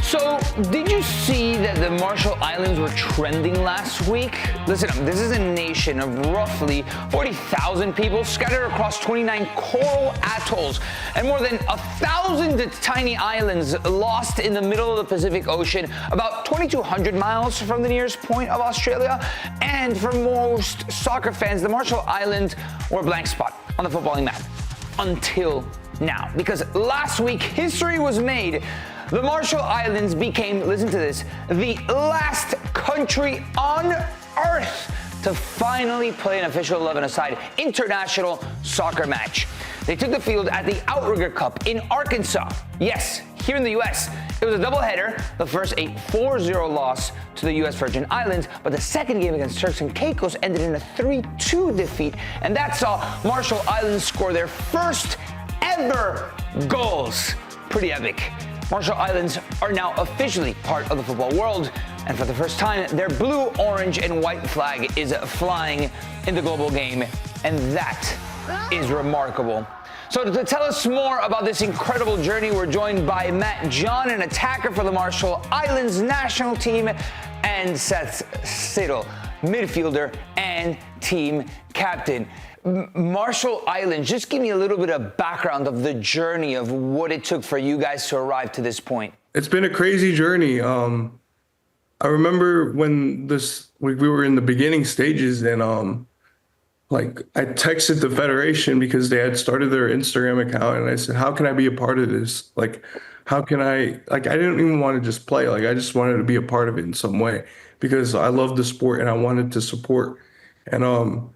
So, did you see that the Marshall Islands were trending last week? Listen up, this is a nation of roughly 40,000 people scattered across 29 coral atolls and more than 1,000 tiny islands lost in the middle of the Pacific Ocean, about 2,200 miles from the nearest point of Australia. And for most soccer fans, the Marshall Islands were a blank spot on the footballing map until now, because last week history was made. The Marshall Islands became, listen to this, the last country on earth to finally play an official 11-a-side international soccer match. They took the field at the Outrigger Cup in Arkansas. Yes, here in the U.S. It was a doubleheader. The first a 4-0 loss to the U.S. Virgin Islands, but the second game against Turks and Caicos ended in a 3-2 defeat, and that saw Marshall Islands score their first ever goals. Pretty epic. Marshall Islands are now officially part of the football world, and for the first time, their blue, orange, and white flag is flying in the global game, and that is remarkable. So to tell us more about this incredible journey, we're joined by Matt John, an attacker for the Marshall Islands national team, and Seth Sidle, midfielder and team captain. Marshall Islands, just give me a little bit of background of the journey of what it took for you guys to arrive to this point. It's been a crazy journey. I remember when we were in the beginning stages, and I texted the federation because they had started their Instagram account, and I said, how can I be a part of this? How can I didn't even want to just play. I just wanted to be a part of it in some way because I love the sport and I wanted to support. And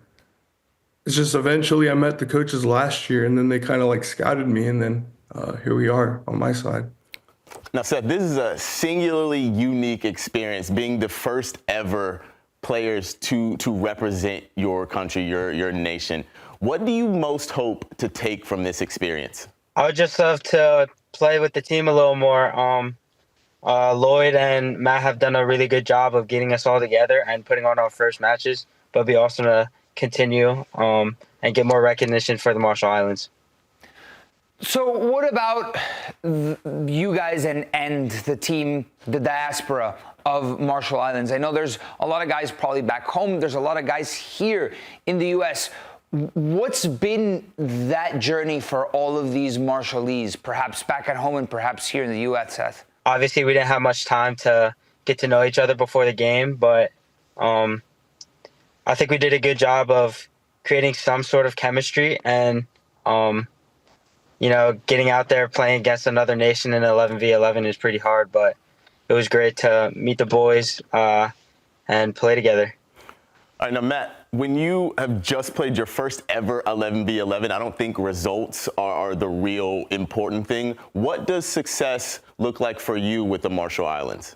it's just eventually I met the coaches last year, and then they kind of scouted me, and then here we are on my side. Now, Seth, this is a singularly unique experience, being the first ever players to represent your country, your nation. What do you most hope to take from this experience? I would just love to play with the team a little more. Lloyd and Matt have done a really good job of getting us all together and putting on our first matches, but it'd be awesome to continue and get more recognition for the Marshall Islands. So what about you guys and the team, the diaspora of Marshall Islands? I know there's a lot of guys probably back home. There's a lot of guys here in the U.S. What's been that journey for all of these Marshallese, perhaps back at home and perhaps here in the U.S., Seth? Obviously, we didn't have much time to get to know each other before the game, but I think we did a good job of creating some sort of chemistry and, getting out there playing against another nation in 11v11 is pretty hard, but it was great to meet the boys and play together. All right, now, Matt, when you have just played your first ever 11v11, I don't think results are the real important thing. What does success look like for you with the Marshall Islands?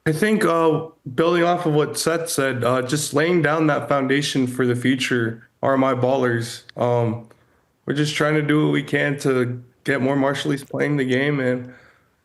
I think building off of what Seth said, just laying down that foundation for the future are my ballers. We're just trying to do what we can to get more Marshallese playing the game and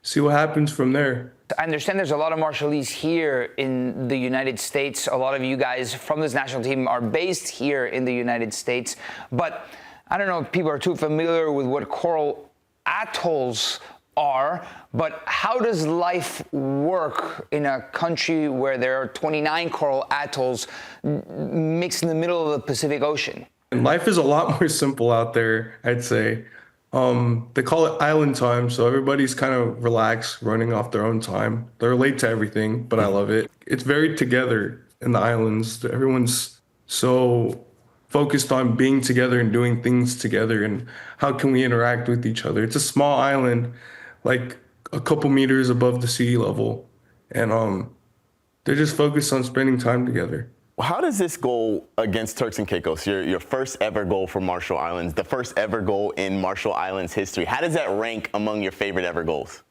see what happens from there. I understand there's a lot of Marshallese here in the United States. A lot of you guys from this national team are based here in the United States. But I don't know if people are too familiar with what Coral Atolls are, but how does life work in a country where there are 29 coral atolls mixed in the middle of the Pacific Ocean? And life is a lot more simple out there, I'd say. They call it island time, so everybody's kind of relaxed, running off their own time. They're late to everything, but I love it. It's very together in the islands. Everyone's so focused on being together and doing things together and how can we interact with each other. It's a small island, like a couple meters above the sea level, and they're just focused on spending time together. How does this goal against Turks and Caicos, your first ever goal for Marshall Islands, the first ever goal in Marshall Islands history, how does that rank among your favorite ever goals?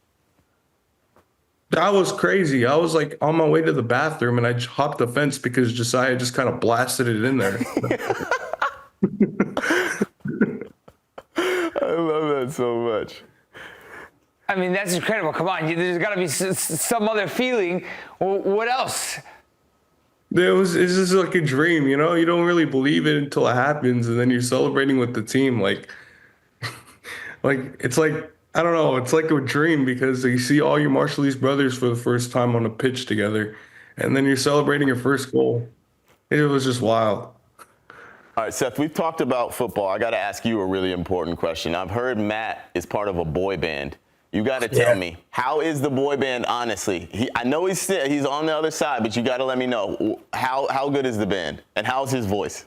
That was crazy. I was on my way to the bathroom and I hopped the fence because Josiah just kind of blasted it in there. I love that so much. I mean, that's incredible. Come on, there's got to be some other feeling. What else? It's just like a dream, you don't really believe it until it happens, and then you're celebrating with the team. It's like I don't know. It's like a dream because you see all your Marshallese brothers for the first time on a pitch together, and then you're celebrating your first goal. It was just wild. All right, Seth, we've talked about football. I got to ask you a really important question. I've heard Matt is part of a boy band. You got to tell me, how is the boy band, honestly? I know he's on the other side, but you got to let me know. How good is the band, and how's his voice?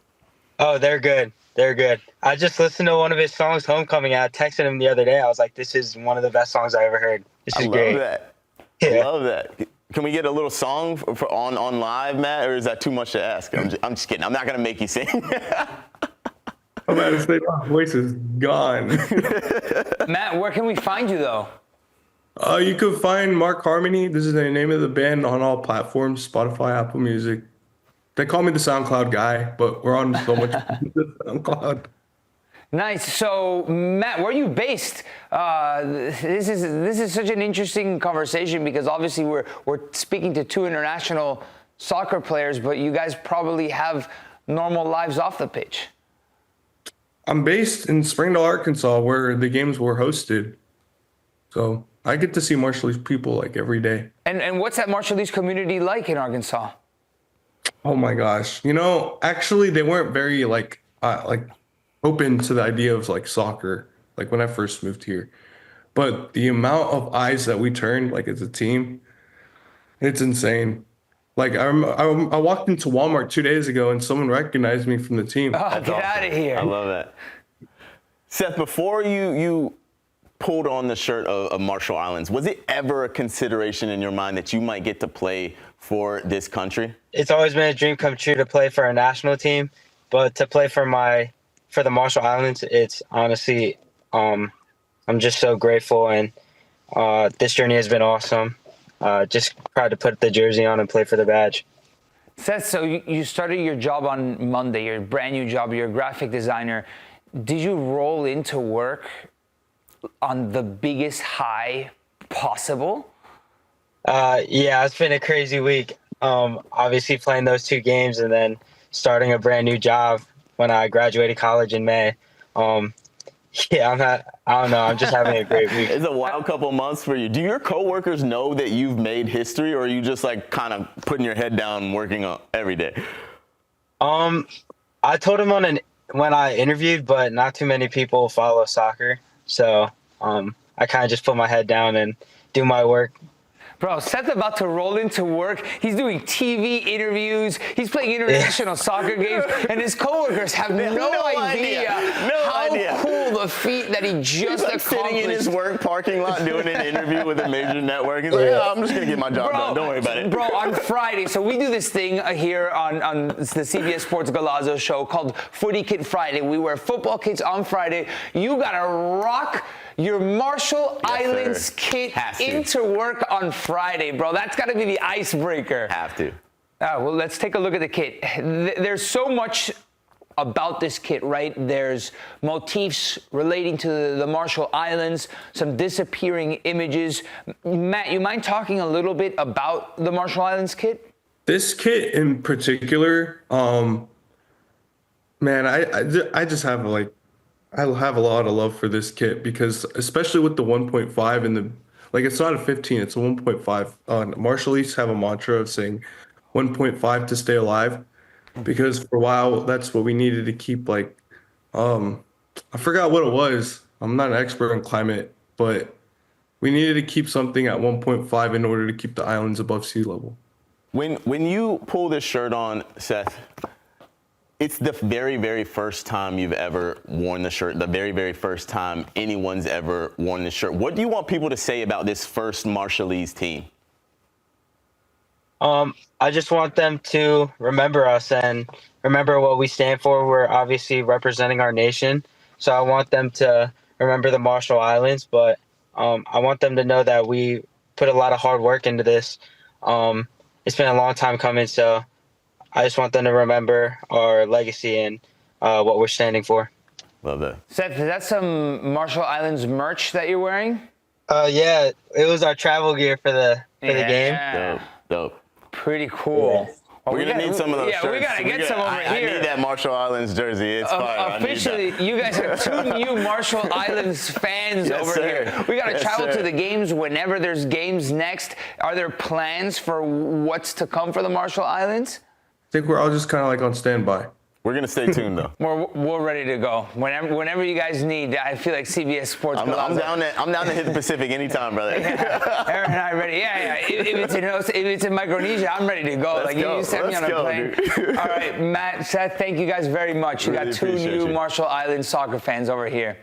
Oh, they're good. They're good. I just listened to one of his songs, Homecoming. I texted him the other day. I was like, this is one of the best songs I ever heard. This is great. I love that. Yeah. I love that. Can we get a little song on live, Matt, or is that too much to ask? I'm just kidding. I'm not going to make you sing. I'm about to say my voice is gone. Matt, where can we find you, though? You could find Mark Harmony. This is the name of the band on all platforms, Spotify, Apple Music. They call me the SoundCloud guy, but we're on so much SoundCloud. Nice. So, Matt, where are you based? This is such an interesting conversation because obviously we're speaking to two international soccer players, but you guys probably have normal lives off the pitch. I'm based in Springdale, Arkansas, where the games were hosted. So I get to see Marshallese people like every day. And what's that Marshallese community like in Arkansas? Oh my gosh. You know, actually they weren't very like open to the idea of like soccer, like when I first moved here. But the amount of eyes that we turned like as a team, it's insane. Like I walked into Walmart 2 days ago and someone recognized me from the team. Oh, get out of here. I love that. Seth, before you pulled on the shirt of Marshall Islands, was it ever a consideration in your mind that you might get to play for this country? It's always been a dream come true to play for a national team, but to play for the Marshall Islands, it's honestly, I'm just so grateful, and this journey has been awesome. Just proud to put the jersey on and play for the badge. Seth, so you started your job on Monday, your brand new job, you're a graphic designer. Did you roll into work on the biggest high possible? Yeah, it's been a crazy week. Obviously playing those 2 games and then starting a brand new job when I graduated college in May. Yeah, I don't know. I'm just having a great week. It's a wild couple months for you. Do your coworkers know that you've made history, or are you just like kind of putting your head down and working on every day? I told them when I interviewed, but not too many people follow soccer. So I kind of just put my head down and do my work. Bro, Seth's about to roll into work. He's doing TV interviews. He's playing international soccer games, and his coworkers have no idea how cool the feat that he just accomplished. Sitting in his work parking lot doing an interview with a major network. He's like, I'm just gonna get my job done. Don't worry about it. Bro, on Friday, so we do this thing here on the CBS Sports Golazo show called Footy Kit Friday. We wear football kits on Friday. You gotta rock your Marshall Islands kit into work on Friday, bro. That's got to be the icebreaker. Have to. Well, let's take a look at the kit. There's so much about this kit, right? There's motifs relating to the Marshall Islands, some disappearing images. Matt, you mind talking a little bit about the Marshall Islands kit? This kit in particular, man, I just have I have a lot of love for this kit because especially with the 1.5 and it's not a 15, it's a 1.5. Marshallese have a mantra of saying 1.5 to stay alive because for a while that's what we needed to keep I forgot what it was. I'm not an expert on climate, but we needed to keep something at 1.5 in order to keep the islands above sea level. When you pull this shirt on, Seth, it's the very, very first time you've ever worn the shirt, the very, very first time anyone's ever worn this shirt. What do you want people to say about this first Marshallese team? I just want them to remember us and remember what we stand for. We're obviously representing our nation. So I want them to remember the Marshall Islands, but I want them to know that we put a lot of hard work into this. It's been a long time coming, so I just want them to remember our legacy and what we're standing for. Love that. Seth, is that some Marshall Islands merch that you're wearing? Yeah, it was our travel gear for the game. Dope. Pretty cool. We're going to need some of those yeah, shirts. we got to get some over I here. need that Marshall Islands jersey. It's fire. Officially, you guys have 2 new Marshall Islands fans Yes, over sir. here. We got to Yes, travel sir. to the games whenever there's games next. Are there plans for what's to come for the Marshall Islands? I think we're all just kind of like on standby. We're going to stay tuned, though. We're ready to go. Whenever you guys need, I feel like CBS Sports. I'm down to hit the Pacific anytime, brother. Aaron and I are ready. Yeah. If it's in Micronesia, I'm ready to go. Let's go. You sent me on a plane. Dude. All right, Matt, Seth, thank you guys very much. You Really got 2 appreciate new you. Marshall Islands soccer fans over here.